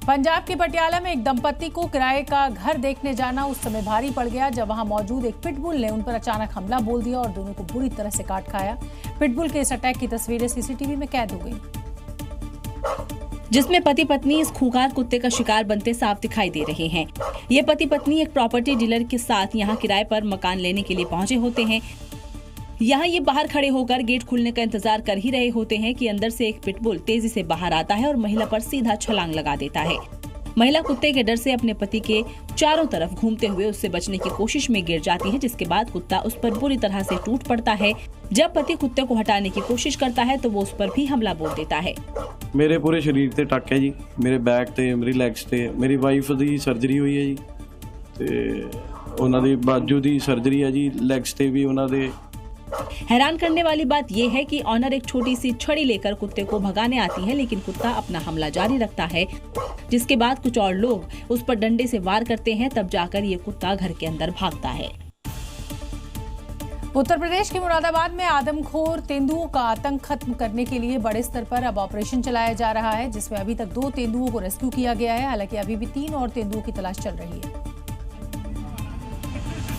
पंजाब के पटियाला में एक दंपत्ति को किराए का घर देखने जाना उस समय भारी पड़ गया जब वहां मौजूद एक पिटबुल ने उन पर अचानक हमला बोल दिया और दोनों को बुरी तरह से काट खाया। पिटबुल के इस अटैक की तस्वीरें सीसीटीवी में कैद हो गई, जिसमें पति पत्नी इस खूंखार कुत्ते का शिकार बनते साफ दिखाई दे रहे हैं। ये पति पत्नी एक प्रॉपर्टी डीलर के साथ यहाँ किराए पर मकान लेने के लिए पहुंचे होते हैं। यहाँ ये बाहर खड़े होकर गेट खुलने का इंतजार कर ही रहे होते हैं कि अंदर से एक पिटबुल तेजी से बाहर आता है और महिला पर सीधा छलांग लगा देता है। महिला कुत्ते के डर से अपने पति के चारों तरफ घूमते हुए उससे बचने की कोशिश में गिर जाती है, जिसके बाद कुत्ता उस पर बुरी तरह से टूट पड़ता है। जब पति कुत्ते को हटाने की कोशिश करता है तो वो उस पर भी हमला बोल देता है। मेरे पूरे शरीर ते टक है जी, मेरे बैक ते, मेरी लैग्स ते। मेरी वाइफ दी सर्जरी हुई है जी ते उन्हां दी बाजू दी सर्जरी है जी, लैग्स ते भी उन्हां दे। हैरान करने वाली बात यह है कि ऑनर एक छोटी सी छड़ी लेकर कुत्ते को भगाने आती है, लेकिन कुत्ता अपना हमला जारी रखता है, जिसके बाद कुछ और लोग उस पर डंडे से वार करते हैं। तब जाकर ये कुत्ता घर के अंदर भागता है। उत्तर प्रदेश के मुरादाबाद में आदमखोर तेंदुओं का आतंक खत्म करने के लिए बड़े स्तर पर अब ऑपरेशन चलाया जा रहा है, जिसमें अभी तक 2 तेंदुओं को रेस्क्यू किया गया है। हालांकि अभी भी 3 और तेंदुओं की तलाश चल रही है।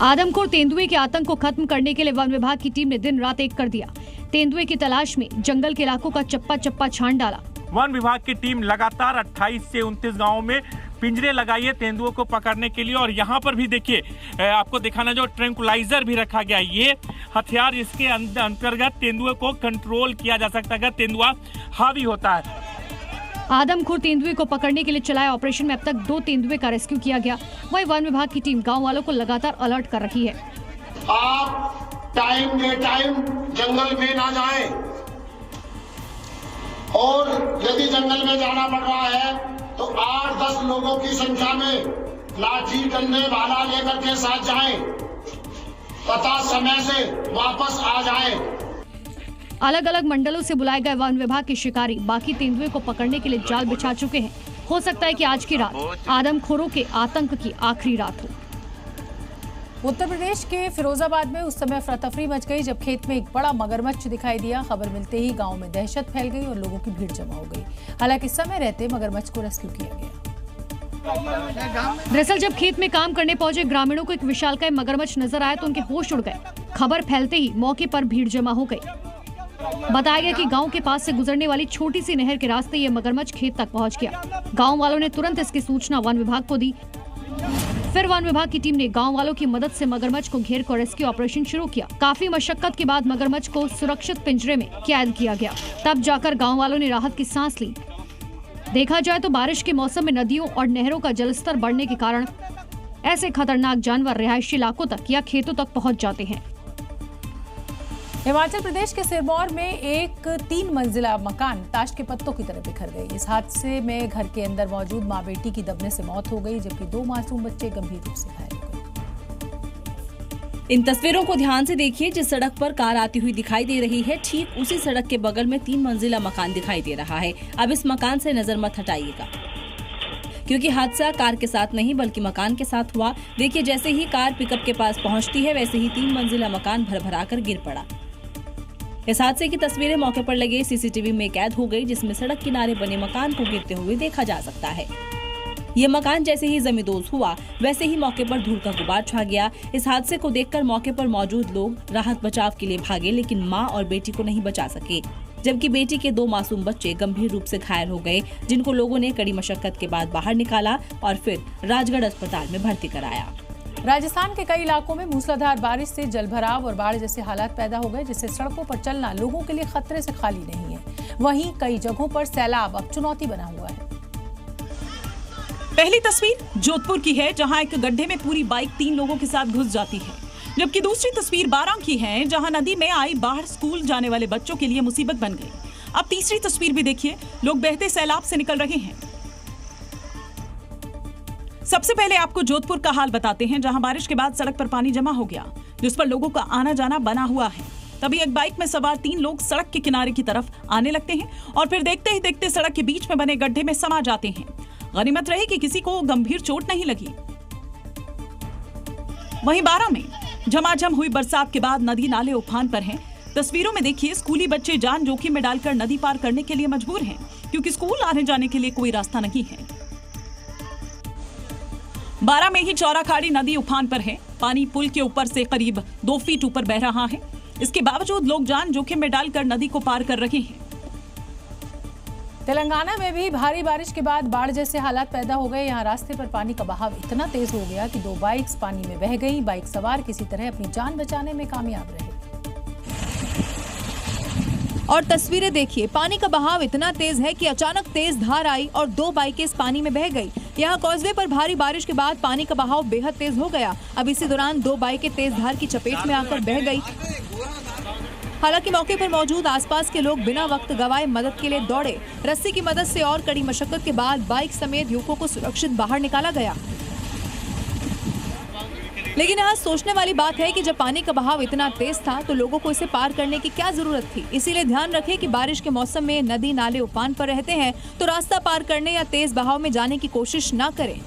आदमखोर तेंदुए के आतंक को खत्म करने के लिए वन विभाग की टीम ने दिन रात एक कर दिया। तेंदुए की तलाश में जंगल के इलाकों का चप्पा चप्पा छान डाला। वन विभाग की टीम लगातार 28 से 29 गांवों में पिंजरे लगाई है तेंदुओं को पकड़ने के लिए। और यहाँ पर भी देखिए आपको दिखाना जो ट्रैंकुलाइजर भी रखा गया, ये हथियार इसके अंतर्गत तेंदुए को कंट्रोल किया जा सकता है अगर तेंदुआ हावी होता है। आदमखोर तेंदुए को पकड़ने के लिए चलाए ऑपरेशन में अब तक 2 तेंदुए का रेस्क्यू किया गया। वहीं वन विभाग की टीम गांव वालों को लगातार अलर्ट कर रही है। आप टाइम बे टाइम जंगल में ना जाएं और यदि जंगल में जाना पड़ रहा है तो 8-10 लोगों की संख्या में लाठी डंडे भाला लेकर के साथ जाएं तथा समय से वापस आ जाएं। अलग अलग मंडलों से बुलाए गए वन विभाग के शिकारी बाकी तेंदुए को पकड़ने के लिए जाल बिछा चुके हैं। हो सकता है कि आज की रात आदमखोरों के आतंक की आखिरी रात हो। उत्तर प्रदेश के फिरोजाबाद में उस समय अफरा तफरी मच गई जब खेत में एक बड़ा मगरमच्छ दिखाई दिया। खबर मिलते ही गांव में दहशत फैल गई और लोगों की भीड़ जमा हो गई। हालांकि समय रहते मगरमच्छ को रेस्क्यू किया गया। दरअसल जब खेत में काम करने पहुंचे ग्रामीणों को एक विशालकाय मगरमच्छ नजर आया तो उनके होश उड़ गए। खबर फैलते ही मौके पर भीड़ जमा हो गई। बताया गया कि गांव के पास से गुजरने वाली छोटी सी नहर के रास्ते ये मगरमच्छ खेत तक पहुंच गया। गांव वालों ने तुरंत इसकी सूचना वन विभाग को दी। फिर वन विभाग की टीम ने गांव वालों की मदद से मगरमच्छ को घेर कर रेस्क्यू ऑपरेशन शुरू किया। काफी मशक्कत के बाद मगरमच्छ को सुरक्षित पिंजरे में कैद किया गया। तब जाकर गाँव वालों ने राहत की सांस ली। देखा जाए तो बारिश के मौसम में नदियों और नहरों का जलस्तर बढ़ने के कारण ऐसे खतरनाक जानवर रिहायशी इलाकों तक या खेतों तक पहुँच जाते हैं। हिमाचल प्रदेश के सिरमौर में एक 3 मंजिला मकान ताश के पत्तों की तरह बिखर गई। इस हादसे में घर के अंदर मौजूद मां बेटी की दबने से मौत हो गई, जबकि 2 मासूम बच्चे गंभीर रूप से घायल हो गए। इन तस्वीरों को ध्यान से देखिए। जिस सड़क पर कार आती हुई दिखाई दे रही है, ठीक उसी सड़क के बगल में 3 मंजिला मकान दिखाई दे रहा है। अब इस मकान से नजर मत हटाइएगा, क्योंकि हादसा कार के साथ नहीं बल्कि मकान के साथ हुआ। देखिए, जैसे ही कार पिकअप के पास पहुंचती है वैसे ही 3 मंजिला मकान भर-भरा कर गिर पड़ा। इस हादसे की तस्वीरें मौके पर लगे सीसीटीवी में कैद हो गई, जिसमें सड़क किनारे बने मकान को गिरते हुए देखा जा सकता है। ये मकान जैसे ही जमींदोज हुआ वैसे ही मौके पर धूल का गुबार छा गया। इस हादसे को देखकर मौके पर मौजूद लोग राहत बचाव के लिए भागे, लेकिन मां और बेटी को नहीं बचा सके, जबकि बेटी के 2 मासूम बच्चे गंभीर रूप से घायल हो गए, जिनको लोगों ने कड़ी मशक्कत के बाद बाहर निकाला और फिर राजगढ़ अस्पताल में भर्ती कराया। राजस्थान के कई इलाकों में मूसलाधार बारिश से जलभराव और बाढ़ जैसे हालात पैदा हो गए, जिससे सड़कों पर चलना लोगों के लिए खतरे से खाली नहीं है। वहीं कई जगहों पर सैलाब अब चुनौती बना हुआ है। पहली तस्वीर जोधपुर की है, जहां एक गड्ढे में पूरी बाइक 3 लोगों के साथ घुस जाती है, जबकि दूसरी तस्वीर बारां की है, जहां नदी में आई बाढ़ स्कूल जाने वाले बच्चों के लिए मुसीबत बन गई। अब तीसरी तस्वीर भी देखिए, लोग बहते सैलाब से निकल रहे हैं। सबसे पहले आपको जोधपुर का हाल बताते हैं, जहां बारिश के बाद सड़क पर पानी जमा हो गया, जिस पर लोगों का आना जाना बना हुआ है। तभी एक बाइक में सवार 3 लोग सड़क के किनारे की तरफ आने लगते हैं और फिर देखते ही देखते सड़क के बीच में बने गड्ढे में समा जाते हैं। गनीमत रही कि किसी को गंभीर चोट नहीं लगी। वहीं बारां में झमाझम हुई बरसात के बाद नदी नाले उफान पर हैं। तस्वीरों में देखिए, स्कूली बच्चे जान जोखिम में डालकर नदी पार करने के लिए मजबूर हैं, क्योंकि स्कूल आने जाने के लिए कोई रास्ता नहीं है। बारा में ही चौरा खाड़ी नदी उफान पर है। पानी पुल के ऊपर से करीब 2 फीट ऊपर बह रहा है। इसके बावजूद लोग जान जोखिम में डालकर नदी को पार कर रहे हैं। तेलंगाना में भी भारी बारिश के बाद बाढ़ जैसे हालात पैदा हो गए। यहाँ रास्ते पर पानी का बहाव इतना तेज हो गया कि 2 बाइक्स पानी में बह गई। बाइक सवार किसी तरह अपनी जान बचाने में कामयाब रहे। और तस्वीरें देखिए, पानी का बहाव इतना तेज है कि अचानक तेज धार आई और 2 बाइकें इस पानी में बह गई। यहाँ कॉजवे पर भारी बारिश के बाद पानी का बहाव बेहद तेज हो गया। अब इसी दौरान 2 बाइकें तेज धार की चपेट में आकर बह गई। हालांकि मौके पर मौजूद आसपास के लोग बिना वक्त गवाए मदद के लिए दौड़े। रस्सी की मदद से और कड़ी मशक्कत के बाद बाइक समेत युवकों को सुरक्षित बाहर निकाला गया। लेकिन यहाँ सोचने वाली बात है कि जब पानी का बहाव इतना तेज था तो लोगों को इसे पार करने की क्या जरूरत थी। इसीलिए ध्यान रखें कि बारिश के मौसम में नदी नाले उफान पर रहते हैं तो रास्ता पार करने या तेज बहाव में जाने की कोशिश न करें।